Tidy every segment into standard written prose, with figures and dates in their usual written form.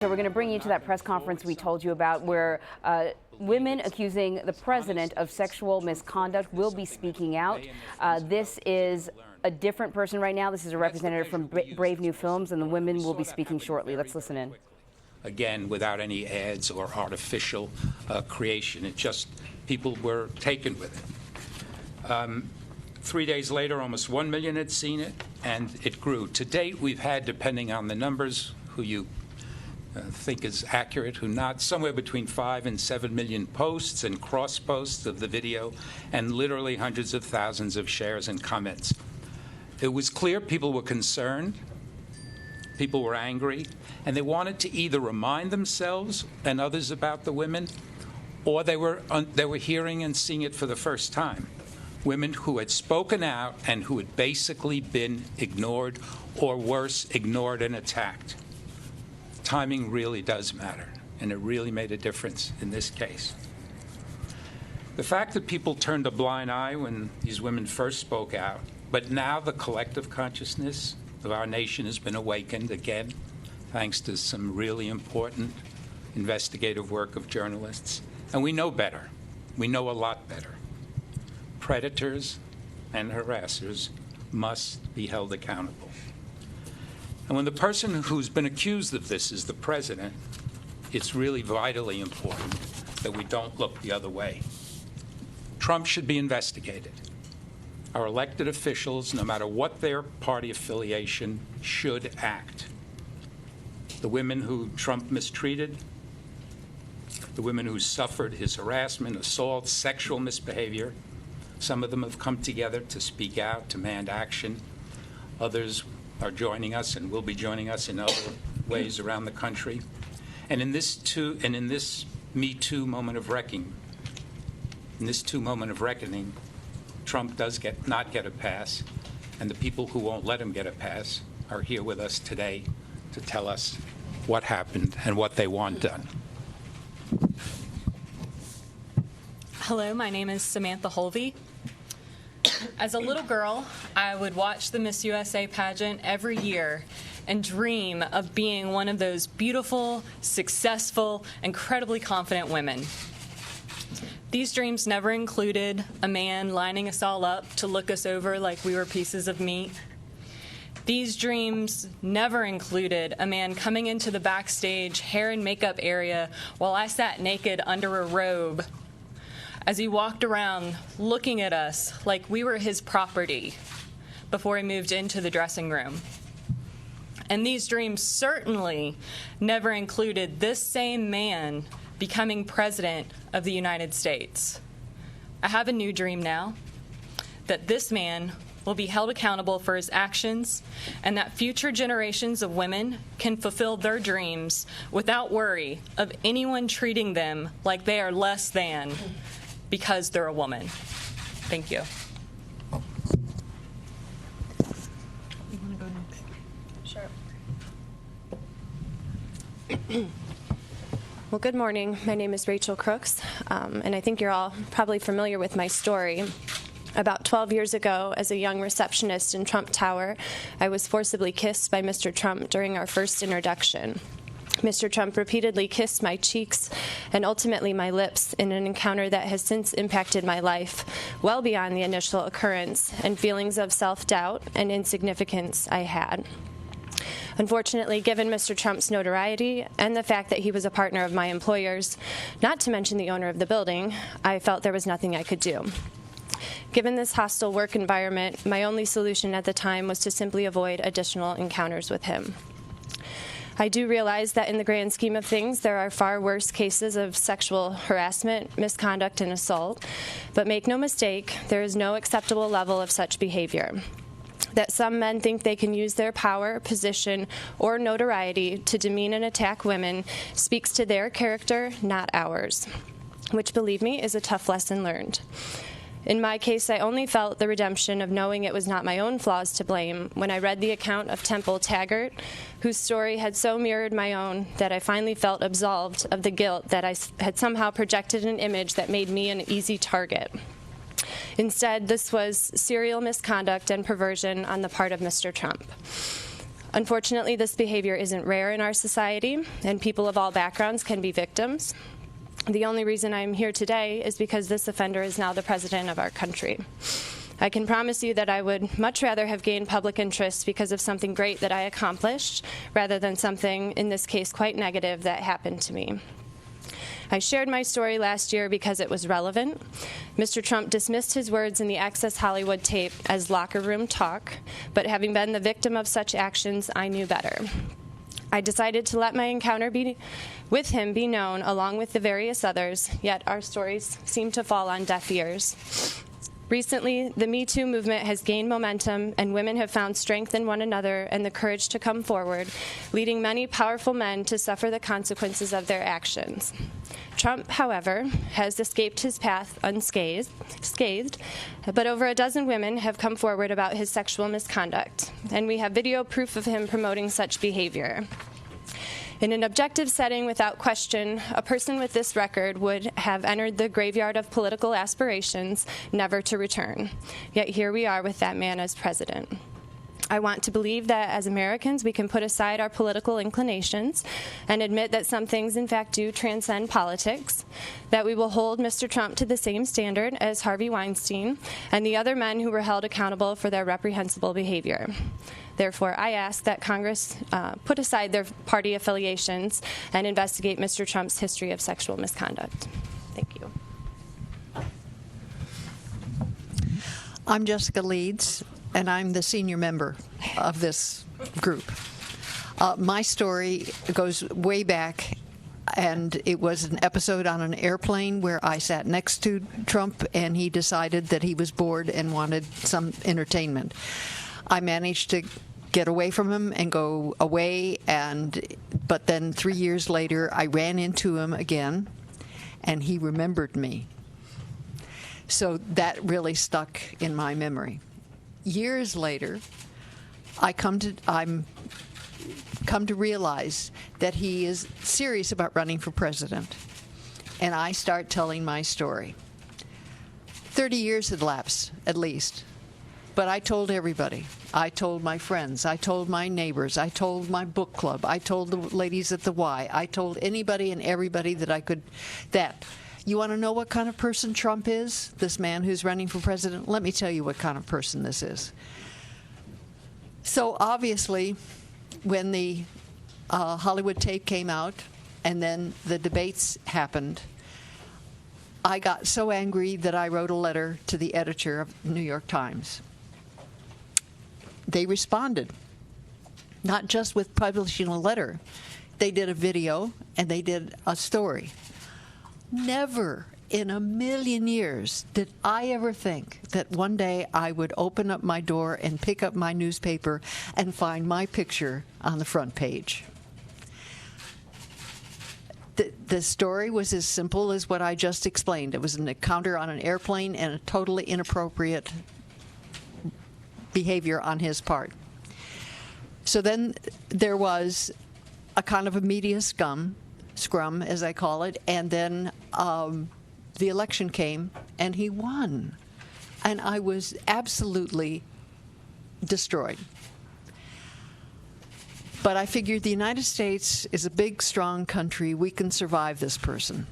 So we're going to bring you to that press conference we told you about where women accusing the president of sexual misconduct will be speaking out. This is a different person right now. This is a representative from Brave New Films, and the women will be speaking shortly. Let's listen in. Again, without any ads or artificial creation. It just, people were taken with it. 3 days later, almost 1 million had seen it, and it grew. To date, we've had, depending on the numbers, who you think is accurate, who not, somewhere between 5 and 7 million posts and cross posts of the video, and literally hundreds of thousands of shares and comments. It was clear people were concerned, people were angry, and they wanted to either remind themselves and others about the women, or they were hearing and seeing it for the first time. Women who had spoken out and who had basically been ignored, or worse, ignored and attacked. Timing really does matter, and it really made a difference in this case. The fact that people turned a blind eye when these women first spoke out, but now the collective consciousness of our nation has been awakened again, thanks to some really important investigative work of journalists. And we know better. We know a lot better. Predators and harassers must be held accountable. And when the person who's been accused of this is the president, it's really vitally important that we don't look the other way. Trump should be investigated. Our elected officials, no matter what their party affiliation, should act. The women who Trump mistreated, the women who suffered his harassment, assault, sexual misbehavior, some of them have come together to speak out, demand action. Others are joining us and will be joining us in other ways around the country. And in this Me Too moment of reckoning, Trump does not get a pass, and the people who won't let him get a pass are here with us today to tell us what happened and what they want done. Hello, my name is Samantha Holvey. As a little girl, I would watch the Miss USA pageant every year and dream of being one of those beautiful, successful, incredibly confident women. These dreams never included a man lining us all up to look us over like we were pieces of meat. These dreams never included a man coming into the backstage hair and makeup area while I sat naked under a robe as he walked around looking at us like we were his property before he moved into the dressing room. And these dreams certainly never included this same man becoming president of the United States. I have a new dream now, that this man will be held accountable for his actions, and that future generations of women can fulfill their dreams without worry of anyone treating them like they are less than because they're a woman. Thank you. You want to go next? Sure. Well, good morning. My name is Rachel Crooks, and I think you're all probably familiar with my story. About 12 years ago, as a young receptionist in Trump Tower, I was forcibly kissed by Mr. Trump during our first introduction. Mr. Trump repeatedly kissed my cheeks and ultimately my lips in an encounter that has since impacted my life well beyond the initial occurrence and feelings of self-doubt and insignificance I had. Unfortunately, given Mr. Trump's notoriety and the fact that he was a partner of my employer's, not to mention the owner of the building, I felt there was nothing I could do. Given this hostile work environment, my only solution at the time was to simply avoid additional encounters with him. I do realize that in the grand scheme of things, there are far worse cases of sexual harassment, misconduct, and assault, but make no mistake, there is no acceptable level of such behavior. That some men think they can use their power, position, or notoriety to demean and attack women speaks to their character, not ours, which, believe me, is a tough lesson learned. In my case, I only felt the redemption of knowing it was not my own flaws to blame when I read the account of Temple Taggart, whose story had so mirrored my own that I finally felt absolved of the guilt that I had somehow projected an image that made me an easy target. Instead, this was serial misconduct and perversion on the part of Mr. Trump. Unfortunately, this behavior isn't rare in our society, and people of all backgrounds can be victims. The only reason I'm here today is because this offender is now the president of our country. I can promise you that I would much rather have gained public interest because of something great that I accomplished, rather than something, in this case, quite negative that happened to me. I shared my story last year because it was relevant. Mr. Trump dismissed his words in the Access Hollywood tape as locker room talk, but having been the victim of such actions, I knew better. I decided to let my encounter with him be known along with the various others, yet our stories seem to fall on deaf ears. Recently, the Me Too movement has gained momentum, and women have found strength in one another and the courage to come forward, leading many powerful men to suffer the consequences of their actions. Trump, however, has escaped his path unscathed, but over a dozen women have come forward about his sexual misconduct, and we have video proof of him promoting such behavior. In an objective setting, without question, a person with this record would have entered the graveyard of political aspirations, never to return. Yet here we are with that man as president. I want to believe that as Americans, we can put aside our political inclinations and admit that some things, in fact, do transcend politics, that we will hold Mr. Trump to the same standard as Harvey Weinstein and the other men who were held accountable for their reprehensible behavior. Therefore, I ask that Congress put aside their party affiliations and investigate Mr. Trump's history of sexual misconduct. Thank you. I'm Jessica Leeds, and I'm the senior member of this group. My story goes way back, and it was an episode on an airplane where I sat next to Trump, and he decided that he was bored and wanted some entertainment. I managed to get away from him and go away, but then 3 years later, I ran into him again, and he remembered me. So that really stuck in my memory. Years later, I'm come to realize that he is serious about running for president, and I start telling my story. 30 years had lapsed, at least, but I told everybody. I told my friends, I told my neighbors, I told my book club, I told the ladies at the Y, I told anybody and everybody that I could. You want to know what kind of person Trump is, this man who's running for president? Let me tell you what kind of person this is. So obviously, when the Hollywood tape came out and then the debates happened, I got so angry that I wrote a letter to the editor of the New York Times. They responded, not just with publishing a letter. They did a video and they did a story. Never in a million years did I ever think that one day I would open up my door and pick up my newspaper and find my picture on the front page. The story was as simple as what I just explained. It was an encounter on an airplane and a totally inappropriate behavior on his part. So then there was a kind of a media scrum, as I call it, and then the election came, and he won. And I was absolutely destroyed. But I figured the United States is a big, strong country. We can survive this person.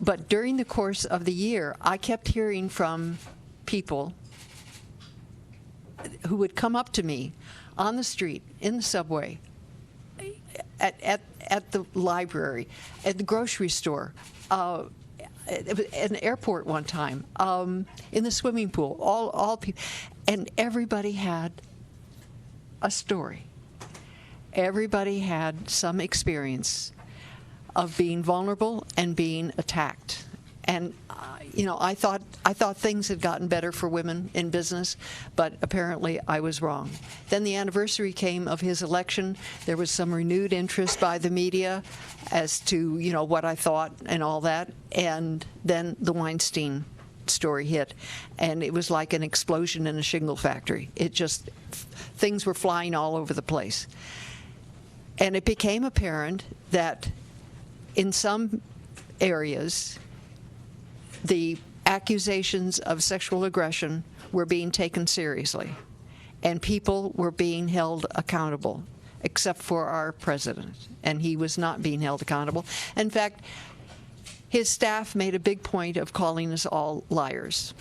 But during the course of the year, I kept hearing from people who would come up to me on the street, in the subway, at the library, at the grocery store, at an airport one time, in the swimming pool, all people, and everybody had a story. Everybody had some experience of being vulnerable and being attacked. And I thought things had gotten better for women in business, but apparently I was wrong. Then the anniversary came of his election. There was some renewed interest by the media as to what I thought and all that. And then the Weinstein story hit, and it was like an explosion in a shingle factory. Things were flying all over the place. And it became apparent that in some areas, the accusations of sexual aggression were being taken seriously. and people were being held accountable, except for our president, and he was not being held accountable. In fact, his staff made a big point of calling us all liars.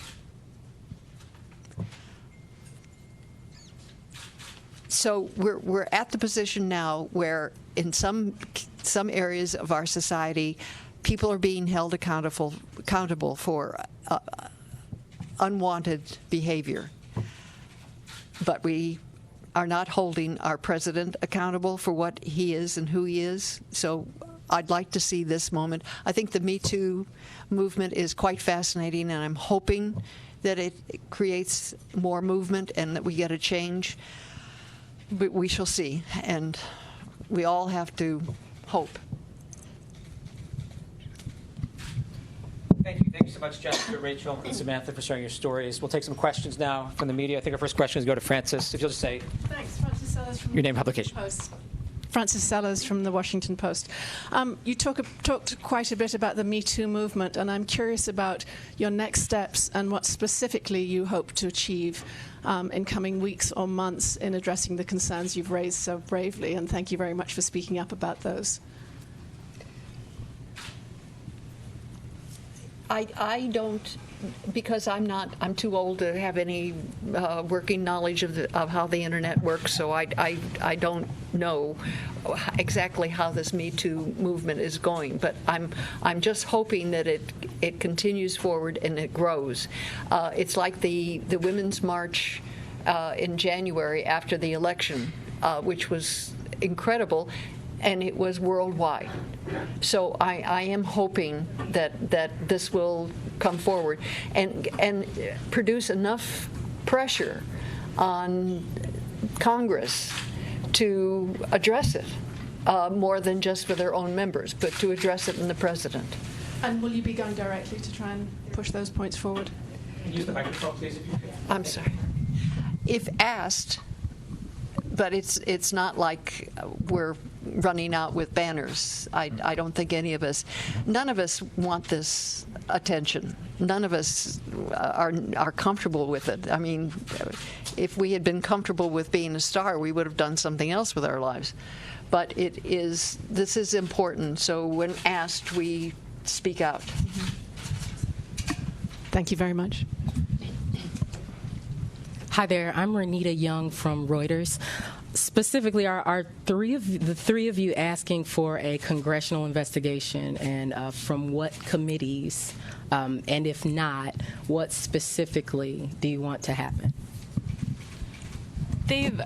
So we're at the position now where in some areas of our society, people are being held accountable for unwanted behavior. But we are not holding our president accountable for what he is and who he is. So I'd like to see this moment. I think the Me Too movement is quite fascinating, and I'm hoping that it creates more movement and that we get a change. But we shall see, and we all have to hope. Thank you. Thank you so much, Jessica, Rachel, and Samantha, for sharing your stories. We'll take some questions now from the media. I think our first question is go to Francis. If you'll just say Thanks, Francis Sellers from your name and publication. Post. Francis Sellers from the Washington Post. You talked quite a bit about the Me Too movement, and I'm curious about your next steps and what specifically you hope to achieve in coming weeks or months in addressing the concerns you've raised so bravely, and thank you very much for speaking up about those. I don't, because I'm too old to have any working knowledge of how the internet works, so I don't know exactly how this Me Too movement is going, but I'm just hoping that it continues forward and it grows. It's like the Women's March in January after the election, which was incredible, and it was worldwide. So I am hoping that this will come forward and produce enough pressure on Congress to address it, more than just for their own members, but to address it in the president. And will you be going directly to try and push those points forward? Use the microphone, please, if you could. I'm sorry. If asked, but it's not like we're running out with banners. I don't think none of us want this attention. None of us are comfortable with it. I mean, if we had been comfortable with being a star, we would have done something else with our lives. But this is important, so when asked, we speak out. Thank you very much. Hi there, I'm Renita Young from Reuters. Specifically, are the three of you asking for a congressional investigation, and from what committees? And if not, what specifically do you want to happen? They've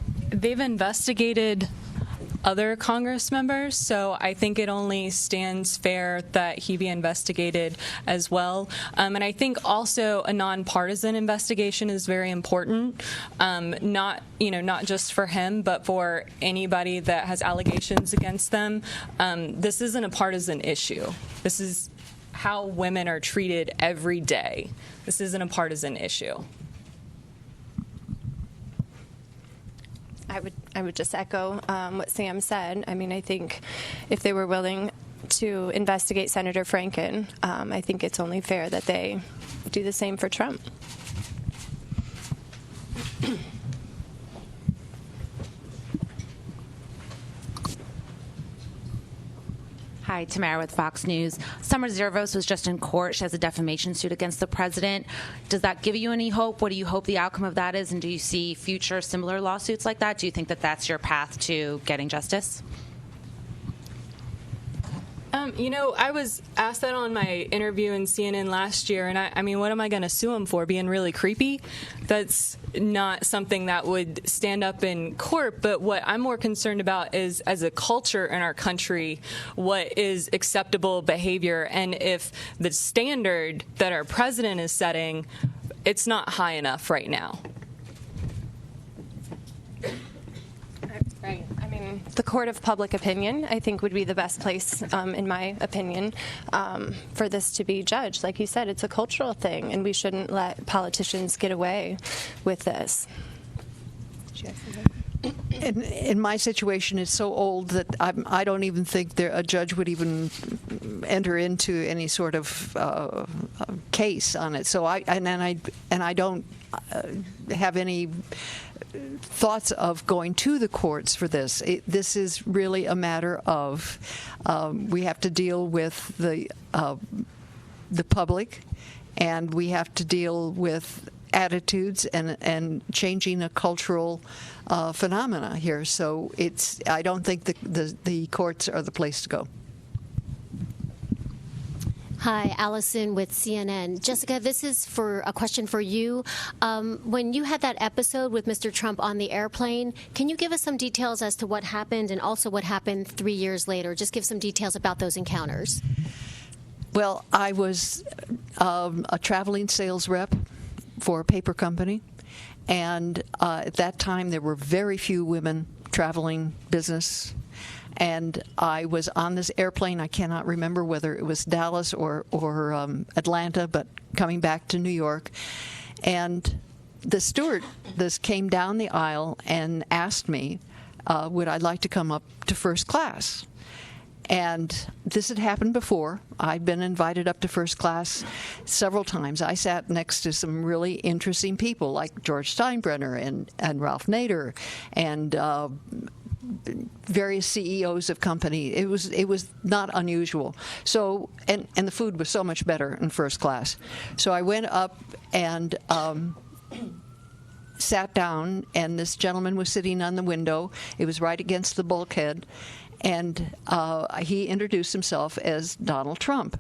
investigated other Congress members, so I think it only stands fair that he be investigated as well. And I think also a nonpartisan investigation is very important, not just for him, but for anybody that has allegations against them. This isn't a partisan issue. This is how women are treated every day. This isn't a partisan issue. I would just echo what Sam said. I mean, I think if they were willing to investigate Senator Franken, I think it's only fair that they do the same for Trump. Hi, Tamara with Fox News. Summer Zervos was just in court. She has a defamation suit against the president. Does that give you any hope? What do you hope the outcome of that is? And do you see future similar lawsuits like that? Do you think that that's your path to getting justice? I was asked that on my interview in CNN last year, and I mean, what am I going to sue him for? Being really creepy? That's not something that would stand up in court, but what I'm more concerned about is, as a culture in our country, what is acceptable behavior, and if the standard that our president is setting, it's not high enough right now. Right. I mean, the court of public opinion, I think, would be the best place, in my opinion, for this to be judged. Like you said, it's a cultural thing, and we shouldn't let politicians get away with this. In my situation, it's so old that I don't even think a judge would even enter into any sort of case on it. So I don't have any thoughts of going to the courts for this. This is really a matter of we have to deal with the public, and we have to deal with attitudes and changing a cultural phenomena here. So I don't think the courts are the place to go. Hi, Allison with CNN. Jessica, this is for a question for you. When you had that episode with Mr. Trump on the airplane, can you give us some details as to what happened and also what happened 3 years later? Just give some details about those encounters. Well, I was a traveling sales rep for a paper company, and at that time there were very few women traveling business. And I was on this airplane. I cannot remember whether it was Dallas or Atlanta, but coming back to New York. And the stewardess came down the aisle and asked me, would I like to come up to first class? And this had happened before. I'd been invited up to first class several times. I sat next to some really interesting people like George Steinbrenner and Ralph Nader and various CEOs of companies. It was not unusual. So and the food was so much better in first class. So I went up and sat down, and this gentleman was sitting on the window. It was right against the bulkhead, and he introduced himself as Donald Trump.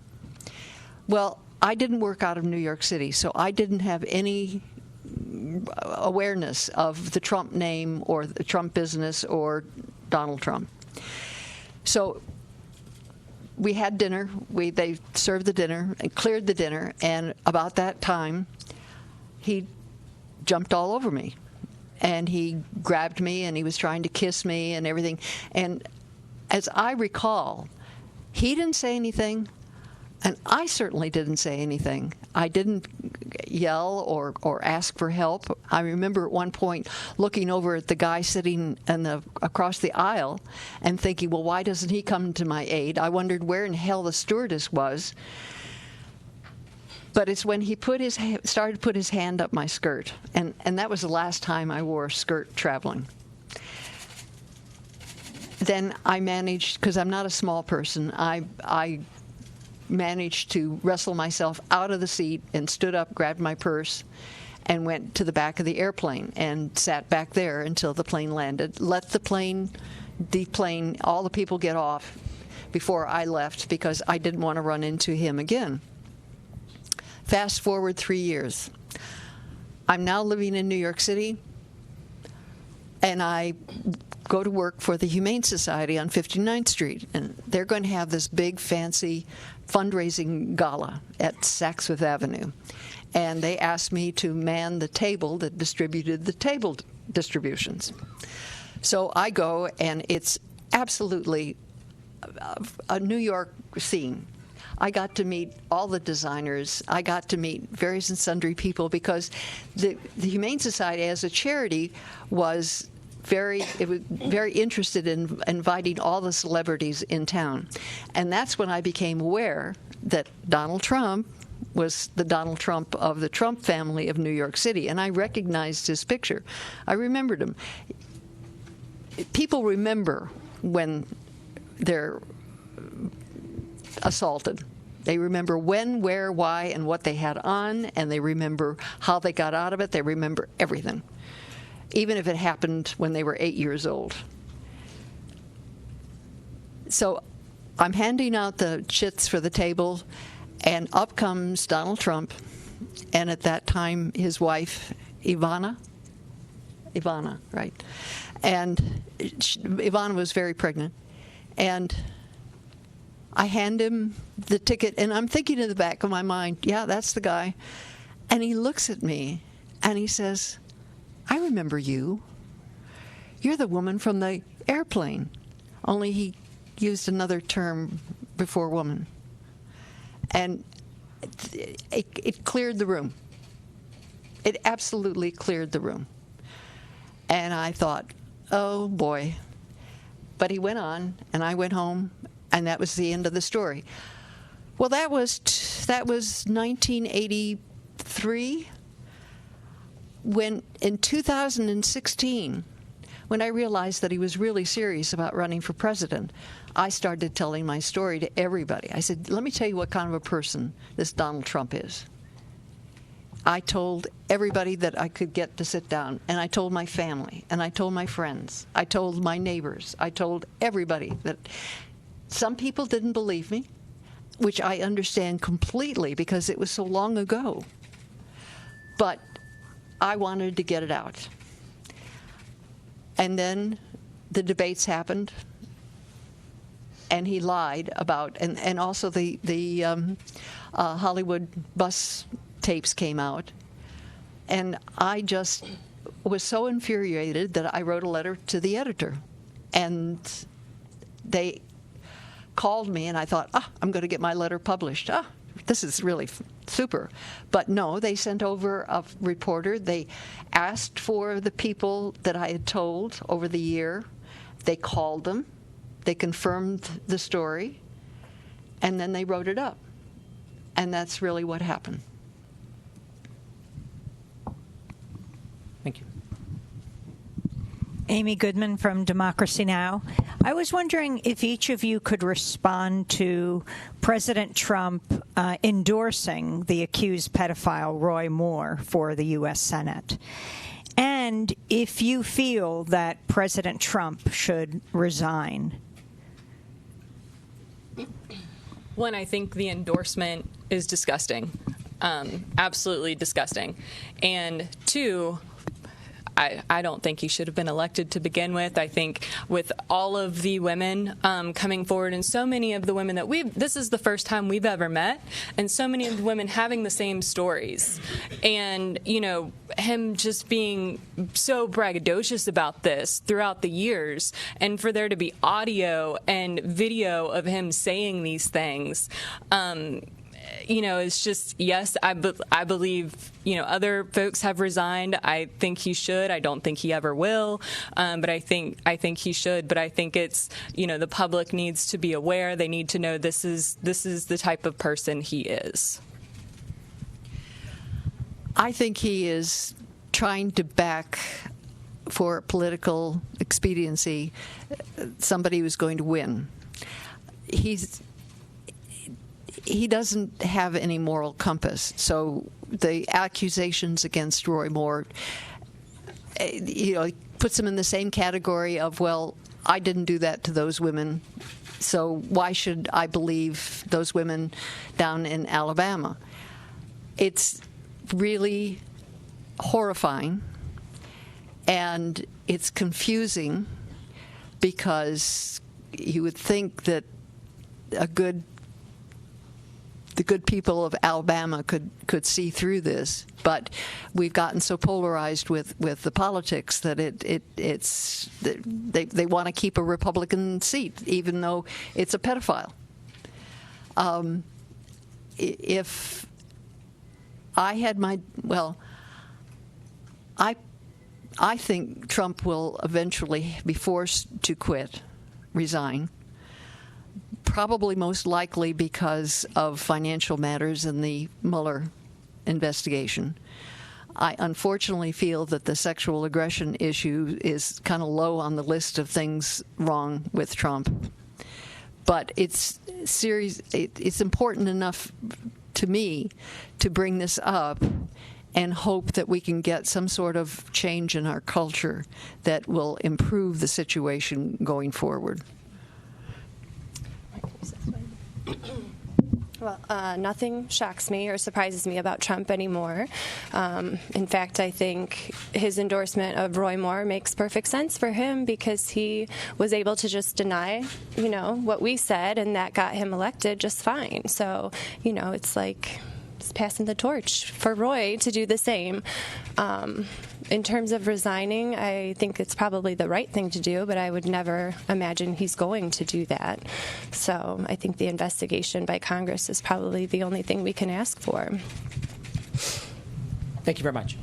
Well, I didn't work out of New York City, so I didn't have any awareness of the Trump name or the Trump business or Donald Trump. So we had dinner. They served the dinner and cleared the dinner, and about that time, he jumped all over me, and he grabbed me, and he was trying to kiss me and everything. And as I recall, he didn't say anything, and I certainly didn't say anything. I didn't yell or ask for help. I remember at one point looking over at the guy sitting across the aisle and thinking, well, why doesn't he come to my aid? I wondered where in hell the stewardess was. But it's when he started to put his hand up my skirt, and that was the last time I wore a skirt traveling. Then I managed, because I'm not a small person, I managed to wrestle myself out of the seat and stood up, grabbed my purse, and went to the back of the airplane and sat back there until the plane landed. Let the plane deplane, all the people get off before I left, because I didn't want to run into him again. Fast forward 3 years. I'm now living in New York City, and I go to work for the Humane Society on 59th Street, and they're going to have this big, fancy fundraising gala at Saks Fifth Avenue. And they asked me to man the table that distributed the table distributions. So I go, and it's absolutely a New York scene. I got to meet all the designers. I got to meet various and sundry people, because the Humane Society as a charity was very interested in inviting all the celebrities in town. And that's when I became aware that Donald Trump was the Donald Trump of the Trump family of New York City. And I recognized his picture. I remembered him. People remember when they're assaulted. They remember when, where, why, and what they had on, and they remember how they got out of it. They remember everything, even if it happened when they were 8 years old. So I'm handing out the chits for the table, and up comes Donald Trump, and at that time his wife, Ivana, right? And Ivana was very pregnant, and I hand him the ticket, and I'm thinking in the back of my mind, yeah, that's the guy. And he looks at me, and he says, I remember you. You're the woman from the airplane. Only he used another term before woman. And it cleared the room. It absolutely cleared the room. And I thought, oh, boy. But he went on, and I went home, and that was the end of the story. Well, that was 1983. when in 2016, when I realized that he was really serious about running for president, I started telling my story to everybody. I said, let me tell you what kind of a person this Donald Trump is. I told everybody that I could get to sit down, and I told my family, and I told my friends, I told my neighbors, I told everybody that some people didn't believe me, which I understand completely because it was so long ago. But I wanted to get it out. And then the debates happened, and he lied about, and also the Hollywood bus tapes came out, and I just was so infuriated that I wrote a letter to the editor, and they called me, and I thought, I'm going to get my letter published. This is really super. But no, they sent over a reporter. They asked for the people that I had told over the year. They called them. They confirmed the story. And then they wrote it up. And that's really what happened. Thank you. Amy Goodman from Democracy Now! I was wondering if each of you could respond to President Trump endorsing the accused pedophile Roy Moore for the U.S. Senate, and if you feel that President Trump should resign. One, I think the endorsement is disgusting, absolutely disgusting. And two, I don't think he should have been elected to begin with. I think with all of the women coming forward, and so many of the women that this is the first time we've ever met, and so many of the women having the same stories, and him just being so braggadocious about this throughout the years, and for there to be audio and video of him saying these things. It's just, yes, I believe, other folks have resigned. I think he should. I don't think he ever will. But I think he should. But I think it's, the public needs to be aware. They need to know this is the type of person he is. I think he is trying to back for political expediency somebody who's going to win. He doesn't have any moral compass. So the accusations against Roy Moore, he puts him in the same category of, well, I didn't do that to those women, so why should I believe those women down in Alabama? It's really horrifying, and it's confusing because you would think that the good people of Alabama could see through this, but we've gotten so polarized with the politics that they want to keep a Republican seat, even though it's a pedophile. If I had I think Trump will eventually be forced to resign. Probably most likely because of financial matters in the Mueller investigation. I unfortunately feel that the sexual aggression issue is kind of low on the list of things wrong with Trump. But it's important enough to me to bring this up and hope that we can get some sort of change in our culture that will improve the situation going forward. Well, nothing shocks me or surprises me about Trump anymore. In fact, I think his endorsement of Roy Moore makes perfect sense for him because he was able to just deny, what we said, and that got him elected just fine. So, it's like just passing the torch for Roy to do the same. In terms of resigning, I think it's probably the right thing to do, but I would never imagine he's going to do that. So I think the investigation by Congress is probably the only thing we can ask for. Thank you very much.